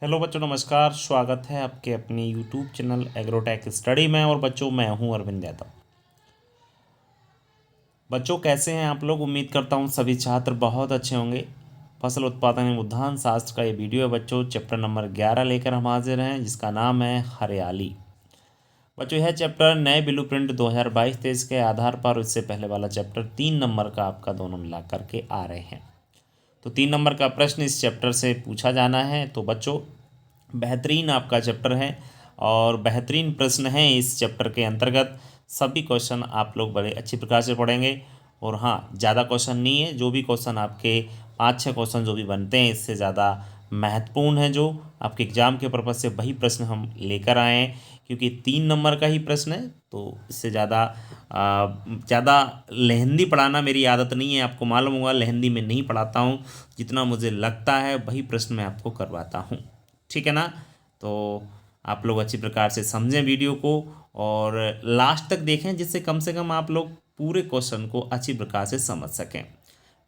Hello बच्चों, नमस्कार। स्वागत है आपके अपनी यूट्यूब चैनल एग्रोटेक स्टडी में। और बच्चों, मैं हूं अरविंद यादव। बच्चों, कैसे हैं आप लोग? उम्मीद करता हूं सभी छात्र बहुत अच्छे होंगे। फसल उत्पादन एवं उद्यान शास्त्र का ये वीडियो है बच्चों, चैप्टर नंबर 11 लेकर हम हाजिर हैं, जिसका नाम है हरियाली। बच्चों, यह चैप्टर नए ब्लूप्रिंट 2022-23 के आधार पर, इससे पहले वाला चैप्टर 3 नंबर का आपका दोनों मिला करके आ रहे हैं। तो 3 नंबर का प्रश्न इस चैप्टर से पूछा जाना है। तो बच्चों, बेहतरीन आपका चैप्टर है और बेहतरीन प्रश्न हैं इस चैप्टर के अंतर्गत। सभी क्वेश्चन आप लोग बड़े अच्छी प्रकार से पढ़ेंगे। और हाँ, ज़्यादा क्वेश्चन नहीं है, जो भी क्वेश्चन आपके 5-6 क्वेश्चन जो भी बनते हैं, इससे ज़्यादा महत्वपूर्ण है जो आपके एग्ज़ाम के पर्पज़ से, वही प्रश्न हम लेकर आए हैं। क्योंकि 3 नंबर का ही प्रश्न है, तो इससे ज़्यादा लेहंदी पढ़ाना मेरी आदत नहीं है। आपको मालूम होगा, लेहंदी में नहीं पढ़ाता हूँ। जितना मुझे लगता है वही प्रश्न मैं आपको करवाता हूँ। ठीक है ना? तो आप लोग अच्छी प्रकार से समझें वीडियो को और लास्ट तक देखें, जिससे कम से कम आप लोग पूरे क्वेश्चन को अच्छी प्रकार से समझ सकें।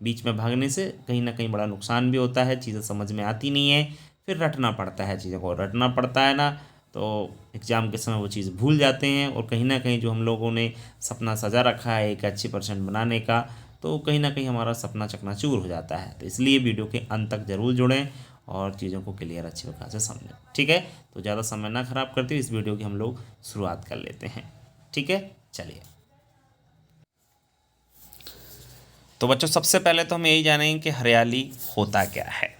बीच में भागने से कहीं ना कहीं बड़ा नुकसान भी होता है, चीज़ें समझ में आती नहीं है, फिर रटना पड़ता है। चीज़ों को रटना पड़ता है ना, तो एग्ज़ाम के समय वो चीज़ भूल जाते हैं। और कहीं ना कहीं जो हम लोगों ने सपना सजा रखा है एक अच्छी परसेंट बनाने का, तो कहीं ना कहीं हमारा सपना चकनाचूर हो जाता है। तो इसलिए वीडियो के अंत तक जरूर जुड़ें और चीज़ों को क्लियर अच्छी प्रकार से समझें। ठीक है? तो ज़्यादा समय ना खराब करते हुए इस वीडियो की हम लोग शुरुआत कर लेते हैं। ठीक है, चलिए। तो बच्चों, सबसे पहले तो हम यही जानेंगे कि हरियाली होता क्या है।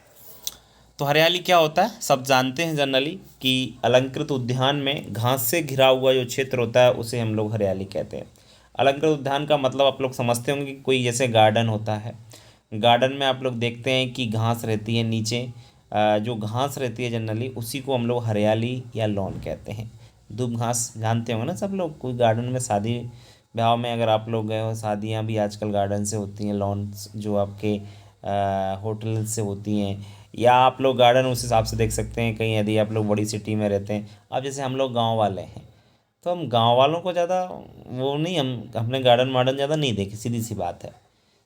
तो हरियाली क्या होता है, सब जानते हैं जनरली कि अलंकृत उद्यान में घास से घिरा हुआ जो क्षेत्र होता है उसे हम लोग हरियाली कहते हैं। अलंकृत उद्यान का मतलब आप लोग समझते होंगे कि कोई जैसे गार्डन होता है। गार्डन में आप लोग देखते हैं कि घास रहती है नीचे। जो घास रहती है जनरली, उसी को हम लोग हरियाली या लॉन कहते हैं। दूब घास जानते होंगे ना सब लोग। कोई गार्डन में शादी ब्याह में अगर आप लोग गए हो, शादियाँ भी आजकल गार्डन से होती हैं, लॉन जो आपके होटल से होती हैं, या आप लोग गार्डन उस हिसाब से देख सकते हैं कहीं, यदि आप लोग बड़ी सिटी में रहते हैं। अब जैसे हम लोग गांव वाले हैं, तो हम गांव वालों को ज़्यादा वो नहीं, हम अपने गार्डन वार्डन ज़्यादा नहीं देखे, सीधी सी बात है।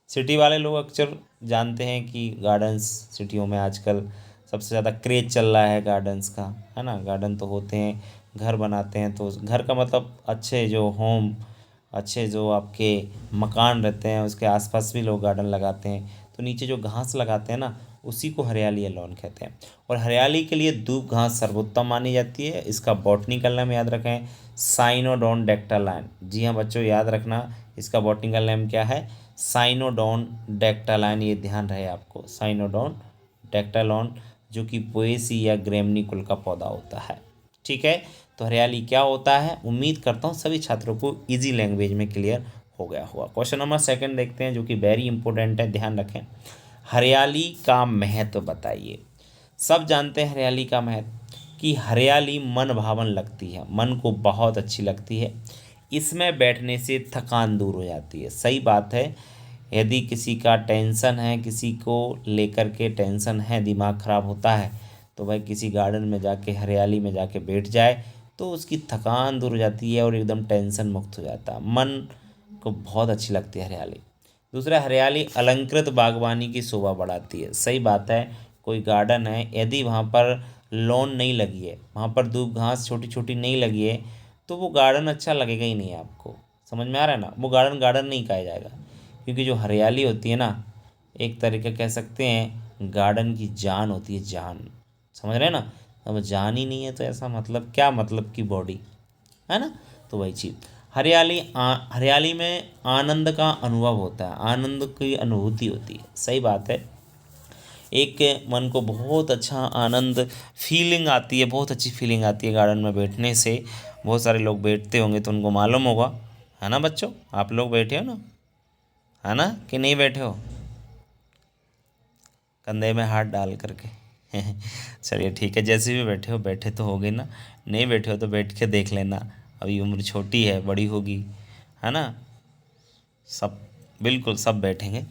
सिटी वाले लोग अक्सर जानते हैं कि गार्डन्स सिटियों में आजकल सबसे ज़्यादा क्रेज चल रहा है गार्डन्स का, है ना। गार्डन तो होते हैं, घर बनाते हैं, तो घर का मतलब अच्छे जो होम, अच्छे जो आपके मकान रहते हैं, उसके आसपास भी लोग गार्डन लगाते हैं। तो नीचे जो घास लगाते हैं ना, उसी को हरियाली या लॉन कहते हैं। और हरियाली के लिए दूब घास सर्वोत्तम मानी जाती है। इसका बॉटनिकल नाम याद रखें, साइनोडोन डेक्टालाइन। जी हाँ बच्चों, याद रखना, इसका बॉटनिकल नेम क्या है, साइनोडोन डेक्टालाइन। ये ध्यान रहे आपको, साइनोडोन डेक्टालॉन, जो कि पोएसी या ग्रेमनी कुल का पौधा होता है। ठीक है? तो हरियाली क्या होता है, उम्मीद करता हूँ सभी छात्रों को इजी लैंग्वेज में क्लियर हो गया होगा। क्वेश्चन नंबर 2 देखते हैं, जो कि वेरी इंपॉर्टेंट है, ध्यान रखें। हरियाली का महत्व बताइए। सब जानते हैं हरियाली का महत्व, कि हरियाली मन भावन लगती है, मन को बहुत अच्छी लगती है। इसमें बैठने से थकान दूर हो जाती है। सही बात है। यदि किसी का टेंशन है, किसी को लेकर के टेंशन है, दिमाग खराब होता है, तो भाई किसी गार्डन में जाके, हरियाली में जाके बैठ जाए, तो उसकी थकान दूर हो जाती है और एकदम टेंशन मुक्त हो जाता है। मन को बहुत अच्छी लगती है हरियाली। दूसरा, हरियाली अलंकृत बागवानी की शोभा बढ़ाती है। सही बात है। कोई गार्डन है, यदि वहाँ पर लॉन नहीं लगी है, वहाँ पर दूब घास छोटी छोटी नहीं लगी है, तो वो गार्डन अच्छा लगेगा ही नहीं आपको। समझ में आ रहा है ना? वो गार्डन गार्डन नहीं कहा जाएगा। क्योंकि जो हरियाली होती है ना, एक तरीके कह सकते हैं गार्डन की जान होती है, जान। समझ रहे हैं ना? अब जान ही नहीं है तो ऐसा मतलब क्या, मतलब की बॉडी, है ना। तो वही चीज़, हरियाली में आनंद का अनुभव होता है, आनंद की अनुभूति होती है। सही बात है। एक मन को बहुत अच्छा आनंद फीलिंग आती है, बहुत अच्छी फीलिंग आती है गार्डन में बैठने से। बहुत सारे लोग बैठते होंगे तो उनको मालूम होगा, है ना बच्चों? आप लोग बैठे हो ना, है ना, कि नहीं बैठे हो? कंधे में हाथ डाल करके चलिए ठीक है, जैसे भी बैठे हो, बैठे तो हो गए ना। नहीं बैठे हो तो बैठ के देख लेना, अभी उम्र छोटी है, बड़ी होगी, है ना। सब, बिल्कुल सब बैठेंगे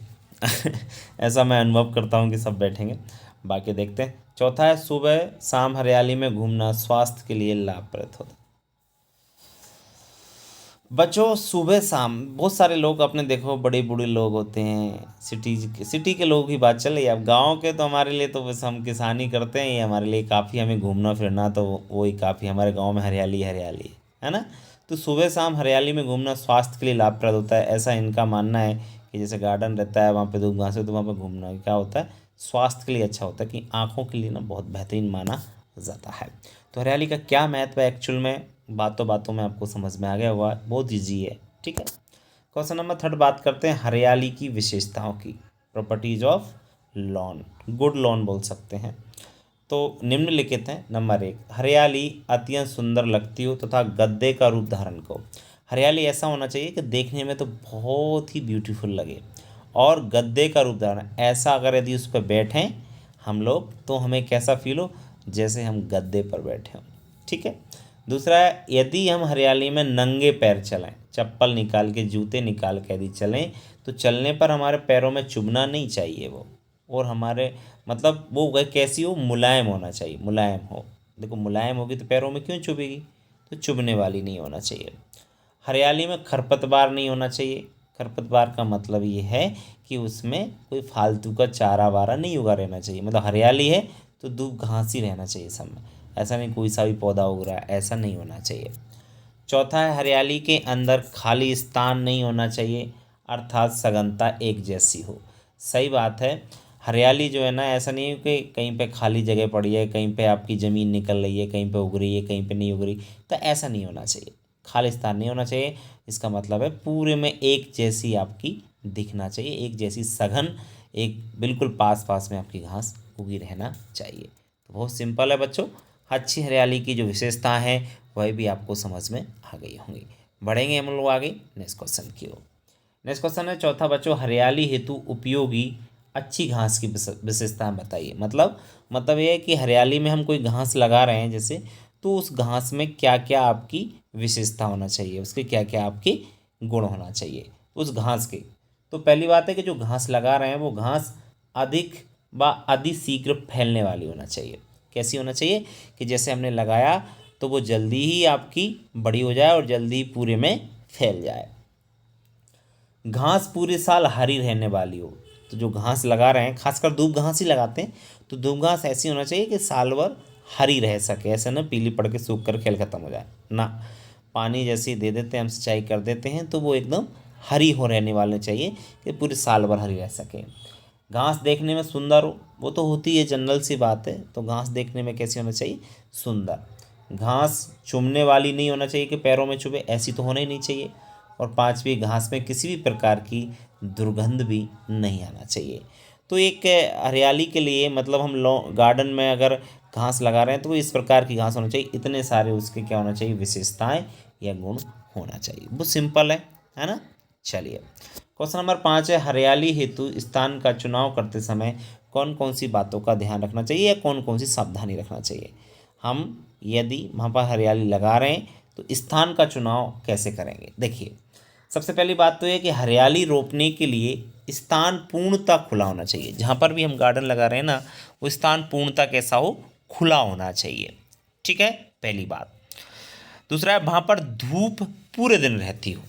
ऐसा मैं अनुभव करता हूँ कि सब बैठेंगे। बाकी देखते हैं। चौथा है, सुबह शाम हरियाली में घूमना स्वास्थ्य के लिए लाभप्रद होता है। बच्चों सुबह शाम बहुत सारे लोग अपने देखो बड़े बूढ़े लोग होते हैं, सिटी के लोगों की बात चल रही है। अब गांव के तो हमारे लिए तो बस हम किसानी करते हैं, ये हमारे लिए काफ़ी, हमें घूमना फिरना तो वही काफ़ी, हमारे गांव में हरियाली हरियाली है ना। तो सुबह शाम हरियाली में घूमना स्वास्थ्य के लिए लाभप्रद होता है, ऐसा इनका मानना है कि जैसे गार्डन रहता है वहाँ पे दूब घास है तो वहाँ पे घूमना क्या होता है, स्वास्थ्य के लिए अच्छा होता है, कि आँखों के लिए ना बहुत बेहतरीन माना जाता है। तो हरियाली का क्या महत्व है एक्चुअल में, बातों बातों में आपको समझ में आ गया होगा, बहुत ईजी है। ठीक है, क्वेश्चन नंबर 3 बात करते हैं हरियाली की विशेषताओं की, properties of lawn, good lawn बोल सकते हैं। तो निम्नलिखित हैं। नंबर 1, हरियाली अत्यंत सुंदर लगती हो तथा गद्दे का रूप धारण को। हरियाली ऐसा होना चाहिए कि देखने में तो बहुत ही ब्यूटीफुल लगे, और गद्दे का रूप धारण ऐसा, अगर यदि उस पर बैठें हम लोग तो हमें कैसा फील हो, जैसे हम गद्दे पर बैठे हों। ठीक है। दूसरा है, यदि हम हरियाली में नंगे पैर चलें, चप्पल निकाल के जूते निकाल के यदि चलें तो चलने पर हमारे पैरों में चुभना नहीं चाहिए वो, और हमारे मतलब वो वह कैसी हो, मुलायम होना चाहिए, मुलायम हो। देखो मुलायम होगी तो पैरों में क्यों चुभेगी, तो चुभने वाली नहीं होना चाहिए। हरियाली में खरपतवार नहीं होना चाहिए। खरपतवार का मतलब ये है कि उसमें कोई फालतू का चारा वारा नहीं उगा रहना चाहिए, मतलब हरियाली है तो दूब घास ही रहना चाहिए सब में, ऐसा नहीं कोई सा भी पौधा उग रहा है, ऐसा नहीं होना चाहिए। चौथा है, हरियाली के अंदर खाली स्थान नहीं होना चाहिए, अर्थात सघनता एक जैसी हो। सही बात है, हरियाली जो है ना, ऐसा नहीं है कि कहीं पे खाली जगह पड़ी है, कहीं पे आपकी ज़मीन निकल रही है, कहीं पे उग रही है, कहीं पे नहीं उग रही, तो ऐसा नहीं होना चाहिए, खाली स्थान नहीं होना चाहिए। इसका मतलब है पूरे में एक जैसी आपकी दिखना चाहिए, एक जैसी सघन, एक बिल्कुल पास पास में आपकी घास उगी रहना चाहिए। तो बहुत सिंपल है बच्चों, अच्छी हरियाली की जो विशेषता है वह भी आपको समझ में आ गई होंगी। बढ़ेंगे हम लोग आगे नेक्स्ट क्वेश्चन की ओर। नेक्स्ट क्वेश्चन है चौथा बच्चों, हरियाली हेतु उपयोगी अच्छी घास की विशेषताएं बताइए। मतलब ये है कि हरियाली में हम कोई घास लगा रहे हैं जैसे, तो उस घास में क्या क्या आपकी विशेषता होना चाहिए, उसके क्या क्या आपके गुण होना चाहिए उस घास के। तो पहली बात है कि जो घास लगा रहे हैं वो घास अधिक व अति शीघ्र फैलने वाली होना चाहिए। कैसी होना चाहिए कि जैसे हमने लगाया तो वो जल्दी ही आपकी बड़ी हो जाए और जल्दी ही पूरे में फैल जाए। घास पूरे साल हरी रहने वाली हो, तो जो घास लगा रहे हैं, खासकर दूब घास ही लगाते हैं, तो दूब घास ऐसी होना चाहिए कि साल भर हरी रह सके, ऐसा ना पीली पड़ के सूख कर खेल खत्म हो जाए ना। पानी जैसे ही दे देते हैं हम, सिंचाई कर देते हैं, तो वो एकदम हरी हो रहने वाले चाहिए कि पूरे साल भर हरी रह सके। घास देखने में सुंदर हो, वो तो होती है, जनरल सी बात है, तो घास देखने में कैसी होना चाहिए, सुंदर। घास चुभने वाली नहीं होना चाहिए कि पैरों में चुभे, ऐसी तो होना ही नहीं चाहिए। और पांचवी, घास में किसी भी प्रकार की दुर्गंध भी नहीं आना चाहिए। तो एक हरियाली के लिए मतलब हम गार्डन में अगर घास लगा रहे हैं तो वो इस प्रकार की घास होना चाहिए, इतने सारे उसके क्या होना चाहिए, विशेषताएं या गुण होना चाहिए। बहुत सिंपल है ना। चलिए क्वेश्चन नंबर 5 है, हरियाली हेतु स्थान का चुनाव करते समय कौन कौन सी बातों का ध्यान रखना चाहिए या कौन कौन सी सावधानी रखना चाहिए। हम यदि वहाँ पर हरियाली लगा रहे हैं तो स्थान का चुनाव कैसे करेंगे। देखिए सबसे पहली बात तो ये कि हरियाली रोपने के लिए स्थान पूर्णतः खुला होना चाहिए। जहाँ पर भी हम गार्डन लगा रहे हैं ना, वो स्थान पूर्णतः कैसा हो, खुला होना चाहिए। ठीक है, पहली बात। दूसरा है, वहाँ पर धूप पूरे दिन रहती हो,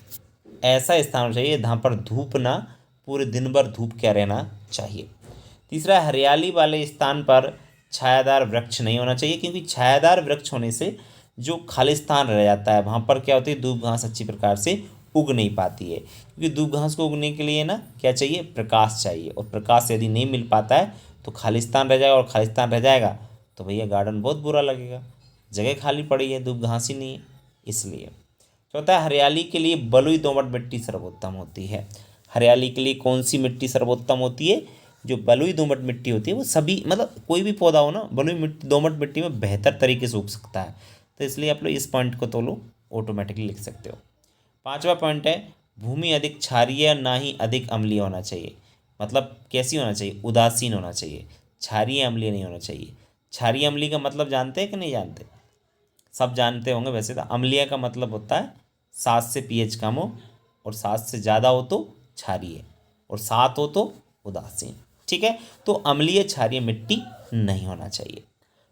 ऐसा स्थान होना चाहिए जहाँ पर धूप ना, पूरे दिन भर धूप क्या रहना चाहिए। तीसरा है, हरियाली वाले स्थान पर छायादार वृक्ष नहीं होना चाहिए, क्योंकि छायादार वृक्ष होने से जो खालिस्तान रह जाता है वहाँ पर क्या होती है, दूब घास अच्छी प्रकार से उग नहीं पाती है। क्योंकि दूब घास को उगने के लिए ना क्या चाहिए, प्रकाश चाहिए, और प्रकाश यदि नहीं मिल पाता है तो खालिस्तान रह जाएगा, और खालिस्तान रह जाएगा तो भैया गार्डन बहुत बुरा लगेगा, जगह खाली पड़ी है, दूब घास ही नहीं है, इसलिए। चौथा है, हरियाली के लिए बलुई दोमट मिट्टी सर्वोत्तम होती है। हरियाली के लिए कौन सी मिट्टी सर्वोत्तम होती है, जो बलुई दोमट मिट्टी होती है वो सभी मतलब कोई भी पौधा हो ना, बलुई मिट्टी दोमट मिट्टी में बेहतर तरीके से उग सकता है। तो इसलिए आप लोग इस पॉइंट को तो लो ऑटोमेटिकली लिख सकते हो। पांचवा पॉइंट है, भूमि अधिक क्षारीय ना ही अधिक अम्लीय होना चाहिए। मतलब कैसी होना चाहिए, उदासीन होना चाहिए, क्षारीय अम्लीय नहीं होना चाहिए। क्षारीय अम्लीय का मतलब जानते हैं कि नहीं जानते, सब जानते होंगे वैसे तो। अम्लीय का मतलब होता है 7 से पीएच कम हो, और 7 से ज़्यादा हो तो क्षारीय, और 7 हो तो उदासीन। ठीक है, तो अम्लीय क्षारीय मिट्टी नहीं होना चाहिए।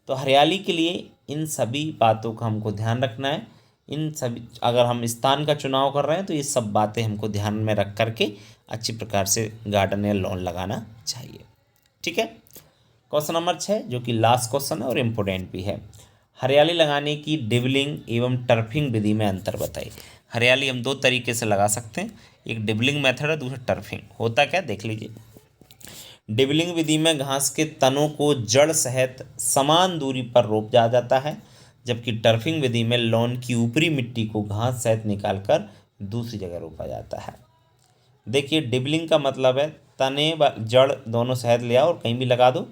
तो हरियाली के लिए इन सभी बातों का हमको ध्यान रखना है इन सभी, अगर हम स्थान का चुनाव कर रहे हैं तो ये सब बातें हमको ध्यान में रख करके अच्छी प्रकार से गार्डन या लॉन लगाना चाहिए। ठीक है। क्वेश्चन नंबर 6 जो कि लास्ट क्वेश्चन है और इम्पोर्टेंट भी है, हरियाली लगाने की डिबलिंग एवं टर्फिंग विधि में अंतर बताइए। हरियाली हम दो तरीके से लगा सकते हैं, एक डिबलिंग मेथड है, दूसरा टर्फिंग। होता क्या देख लीजिए। डिबलिंग विधि में घास के तनों को जड़ सहित समान दूरी पर रोप दिया जाता है, जबकि टर्फिंग विधि में लॉन की ऊपरी मिट्टी को घास सहित निकालकर दूसरी जगह रोपा जाता है। देखिए डिबलिंग का मतलब है तने व जड़ दोनों सहित ले आओ और कहीं भी लगा दो,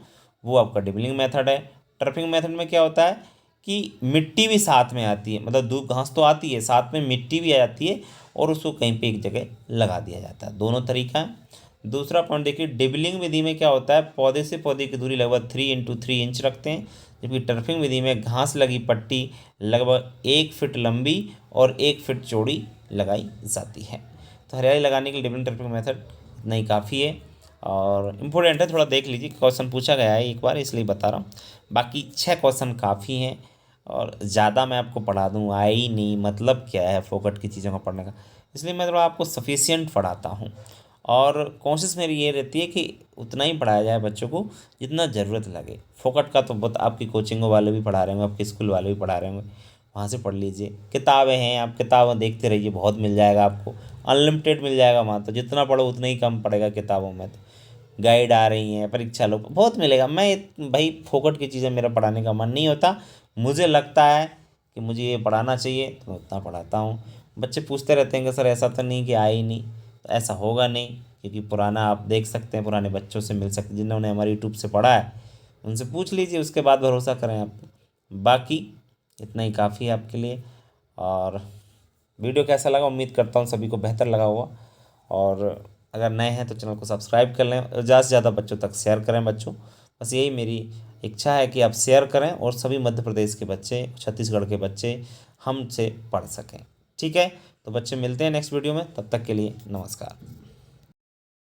वो आपका डिबलिंग मेथड है। टर्फिंग मेथड में क्या होता है कि मिट्टी भी साथ में आती है, मतलब दूब घास तो आती है, साथ में मिट्टी भी आ जाती है और उसको कहीं पे एक जगह लगा दिया जाता है। दोनों तरीका है। दूसरा पॉइंट देखिए, डिबलिंग विधि में क्या होता है, पौधे से पौधे की दूरी लगभग 3 × 3 इंच रखते हैं, जबकि टर्फिंग विधि में घास लगी पट्टी लगभग 1 फीट लंबी और 1 फीट चौड़ी लगाई जाती है। तो हरियाली लगाने के लिए डिबलिंग टर्फिंग मेथड इतना ही काफ़ी है और इम्पोर्टेंट है, थोड़ा देख लीजिए, क्वेश्चन पूछा गया है एक बार इसलिए बता रहा हूँ। बाकी 6 क्वेश्चन काफ़ी हैं और ज़्यादा मैं आपको पढ़ा दूँ आए ही नहीं, मतलब क्या है फोकट की चीज़ों का पढ़ने का, इसलिए मैं थोड़ा आपको सफिशियंट पढ़ाता हूँ और कोशिश मेरी ये रहती है कि उतना ही पढ़ाया जाए बच्चों को जितना ज़रूरत लगे। फोकट का तो बहुत आपकी कोचिंग वाले भी पढ़ा रहे होंगे, आपके स्कूल वाले भी पढ़ा रहे होंगे, वहाँ से पढ़ लीजिए। किताबें हैं, आप किताबें देखते रहिए, बहुत मिल जाएगा आपको, अनलिमिटेड मिल जाएगा वहाँ तो, जितना पढ़ो उतना ही कम पड़ेगा किताबों में। तो गाइड आ रही हैं, परीक्षा लो, बहुत मिलेगा। मैं भाई फोकट की चीज़ें मेरा पढ़ाने का मन नहीं होता, मुझे लगता है कि मुझे ये पढ़ाना चाहिए तो मैं उतना पढ़ाता हूँ। बच्चे पूछते रहते हैं कि सर ऐसा तो नहीं कि आए ही नहीं, तो ऐसा होगा नहीं, क्योंकि पुराना आप देख सकते हैं, पुराने बच्चों से मिल सकते, जिन्होंने हमारे यूट्यूब से पढ़ा है उनसे पूछ लीजिए, उसके बाद भरोसा करें आप। बाकी इतना ही काफ़ी है आपके लिए। और वीडियो कैसा लगा, उम्मीद करता हूँ सभी को बेहतर लगा होगा। और अगर नए हैं तो चैनल को सब्सक्राइब कर लें, ज़्यादा से ज़्यादा बच्चों तक शेयर करें। बच्चों बस यही मेरी इच्छा है कि आप शेयर करें और सभी मध्य प्रदेश के बच्चे, छत्तीसगढ़ के बच्चे हमसे पढ़ सकें। ठीक है, तो बच्चे मिलते हैं नेक्स्ट वीडियो में, तब तक के लिए नमस्कार।